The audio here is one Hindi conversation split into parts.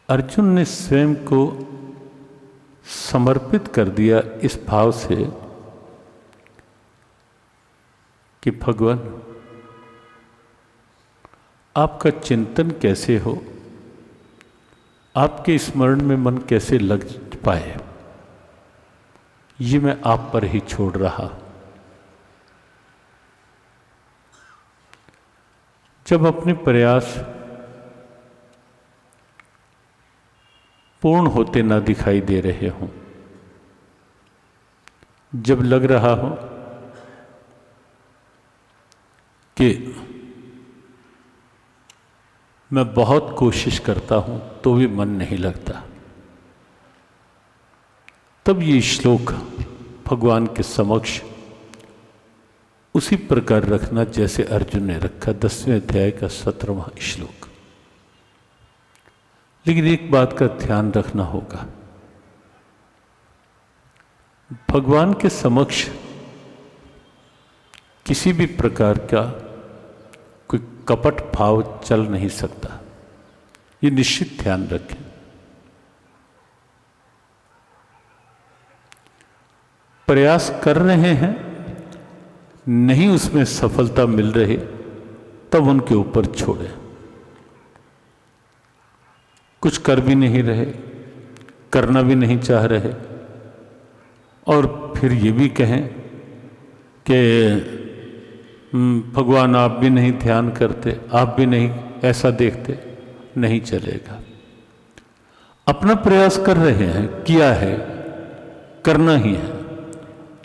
अर्जुन ने स्वयं को समर्पित कर दिया इस भाव से कि भगवान आपका चिंतन कैसे हो, आपके स्मरण में मन कैसे लग पाए, ये मैं आप पर ही छोड़ रहा। जब अपने प्रयास पूर्ण होते ना दिखाई दे रहे हों, जब लग रहा हो कि मैं बहुत कोशिश करता हूं तो भी मन नहीं लगता, तब ये श्लोक भगवान के समक्ष उसी प्रकार रखना जैसे अर्जुन ने रखा, 10वें अध्याय का 17वां श्लोक। लेकिन एक बात का ध्यान रखना होगा, भगवान के समक्ष किसी भी प्रकार का कोई कपट भाव चल नहीं सकता, ये निश्चित ध्यान रखें। प्रयास कर रहे हैं, नहीं उसमें सफलता मिल रही, तब उनके ऊपर छोड़ें। कुछ कर भी नहीं रहे, करना भी नहीं चाह रहे, और फिर ये भी कहें कि भगवान आप भी नहीं ध्यान करते, आप भी नहीं ऐसा देखते, नहीं चलेगा। अपना प्रयास कर रहे हैं, किया है, करना ही है,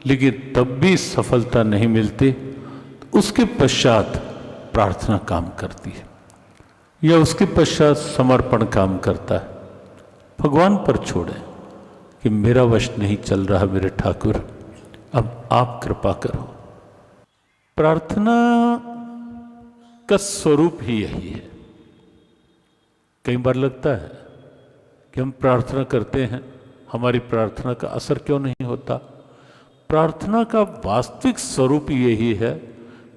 लेकिन तब भी सफलता नहीं मिलती, तो उसके पश्चात प्रार्थना काम करती है, या उसके पश्चात समर्पण काम करता है। भगवान पर छोड़ें कि मेरा वश नहीं चल रहा मेरे ठाकुर, अब आप कृपा करो। प्रार्थना का स्वरूप ही यही है। कई बार लगता है कि हम प्रार्थना करते हैं, हमारी प्रार्थना का असर क्यों नहीं होता। प्रार्थना का वास्तविक स्वरूप यही है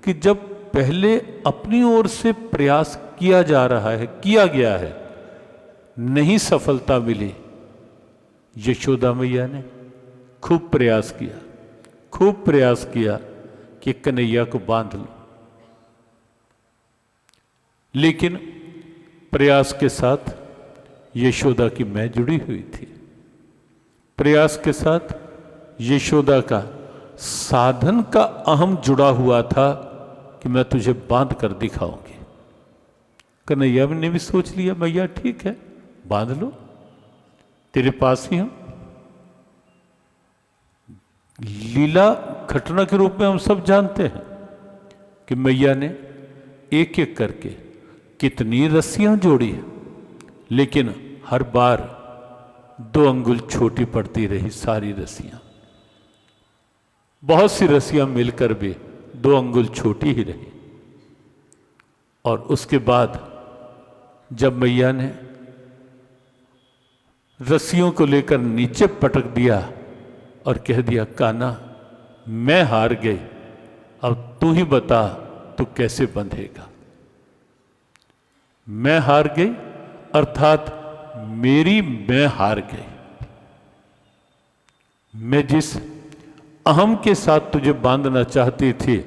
कि जब पहले अपनी ओर से प्रयास किया जा रहा है, किया गया है, नहीं सफलता मिली, यशोदा मैया ने खूब प्रयास किया, खूब प्रयास किया कि कन्हैया को बांध लो, लेकिन प्रयास के साथ यशोदा की मैं जुड़ी हुई थी। प्रयास के साथ यशोदा का साधन का अहम जुड़ा हुआ था कि मैं तुझे बांध कर दिखाऊंगी। कन्हैया ने भी सोच लिया, मैया ठीक है, बांध लो, तेरे पास ही हम। लीला घटना के रूप में हम सब जानते हैं कि मैया ने एक एक करके कितनी रस्सियां जोड़ी, लेकिन हर बार 2 अंगुल छोटी पड़ती रही सारी रस्सियां। बहुत सी रस्सियां मिलकर भी 2 अंगुल छोटी ही रही। और उसके बाद जब मैया ने रस्सियों को लेकर नीचे पटक दिया और कह दिया, कान्हा मैं हार गई, अब तू ही बता तू कैसे बंधेगा। मैं हार गई अर्थात मेरी मैं हार गई। मैं जिस अहम के साथ तुझे बांधना चाहती थी,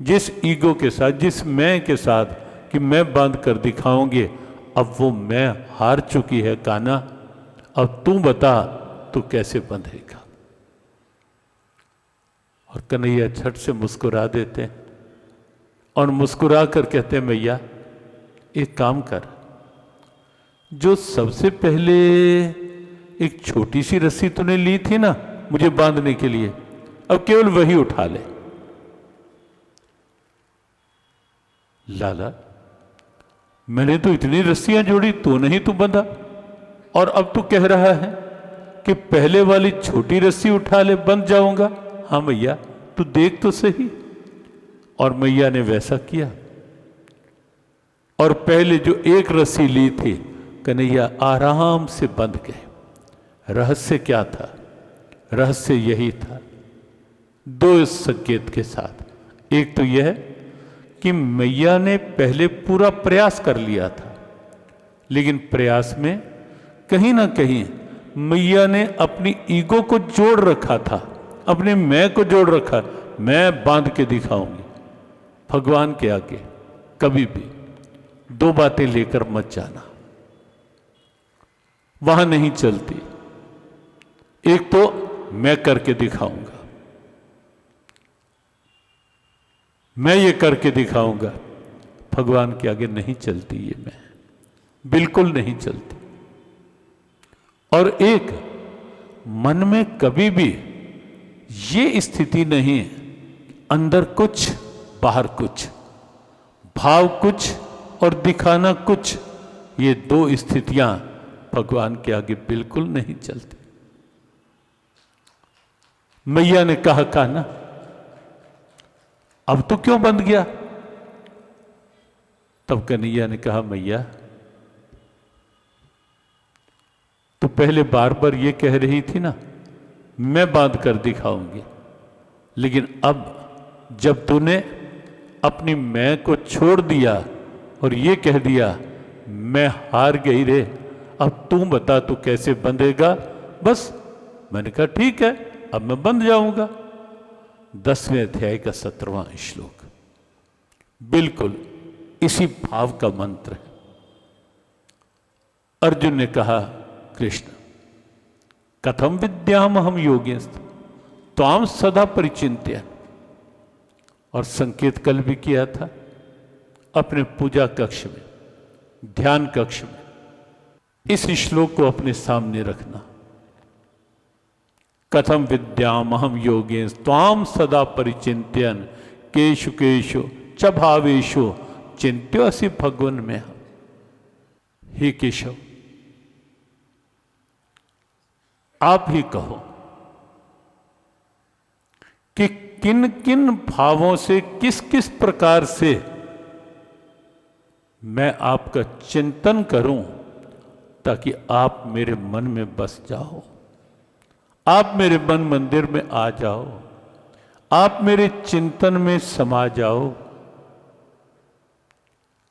जिस ईगो के साथ, जिस मैं के साथ कि मैं बांध कर दिखाऊंगी, अब वो मैं हार चुकी है कान्हा, अब तू बता तू कैसे बंधेगा। और कन्हैया झट से मुस्कुरा देते हैं और मुस्कुरा कर कहते हैं, मैया एक काम कर, जो सबसे पहले एक छोटी सी रस्सी तूने ली थी ना मुझे बांधने के लिए, अब केवल वही उठा ले। लाला मैंने तो इतनी रस्सियां जोड़ी, तो नहीं तू बंधा, और अब तू कह रहा है कि पहले वाली छोटी रस्सी उठा ले, बंध जाऊंगा। हाँ मैया तू देख तो सही। और मैया ने वैसा किया, और पहले जो एक रस्सी ली थी कन्हैया आराम से बंध गए। रहस्य क्या था? रहस्य यही था, 2 संकेत के साथ। एक तो यह कि मैया ने पहले पूरा प्रयास कर लिया था, लेकिन प्रयास में कहीं ना कहीं मैया ने अपनी ईगो को जोड़ रखा था, अपने मैं को जोड़ रखा। मैं बांध के दिखाऊंगी भगवान के आगे। कभी भी दो बातें लेकर मत जाना, वहां नहीं चलती। एक तो मैं करके दिखाऊंगा, मैं ये करके दिखाऊंगा, भगवान के आगे नहीं चलती ये मैं, बिल्कुल नहीं चलती। और एक मन में कभी भी ये स्थिति नहीं, अंदर कुछ बाहर कुछ, भाव कुछ और दिखाना कुछ, ये दो स्थितियां भगवान के आगे बिल्कुल नहीं चलती। मैया ने कहा ना, अब तो क्यों बंद गया? तब कन्हैया ने कहा, मैया तो पहले बार बार ये कह रही थी ना, मैं बांध कर दिखाऊंगी, लेकिन अब जब तूने अपनी मैं को छोड़ दिया और ये कह दिया मैं हार गई रे, अब तू बता तू कैसे बंधेगा? बस मैंने कहा ठीक है, अब मैं बंध जाऊंगा। 10वें अध्याय का 17वां श्लोक बिल्कुल इसी भाव का मंत्र है। अर्जुन ने कहा, कृष्ण कथम विद्याम हम योगेस्त त्वाम सदा परिचिंत्य, और संकेत कल भी किया था अपने पूजा कक्ष में, ध्यान कक्ष में। इस श्लोक को अपने सामने रखना। कथम विद्याम हम योगेश त्वाम सदा परिचिंत्यन केशु केशु च भावेशु चिंत्योऽसि भगवन में। हे केशव, आप ही कहो कि किन किन भावों से, किस किस प्रकार से मैं आपका चिंतन करूं ताकि आप मेरे मन में बस जाओ, आप मेरे मन मंदिर में आ जाओ, आप मेरे चिंतन में समा जाओ।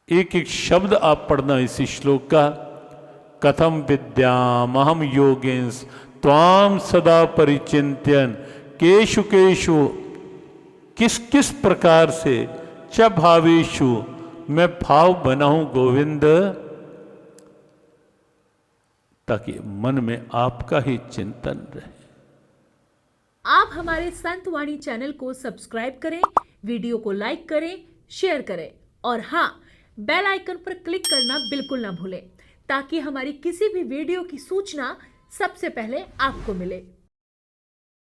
एक एक शब्द आप पढ़ना इसी श्लोक का। कथम विद्याम अहम योगेश त्वाम सदा परिचिंत्यन केशु केशु, किस किस प्रकार से, च भावेशु, मैं भाव बनाऊं गोविंद, ताकि मन में आपका ही चिंतन रहे। आप हमारे संत वाणी चैनल को सब्सक्राइब करें, वीडियो को लाइक करें, शेयर करें और हाँ, बेल आइकन पर क्लिक करना बिल्कुल ना भूलें, ताकि हमारी किसी भी वीडियो की सूचना सबसे पहले आपको मिले।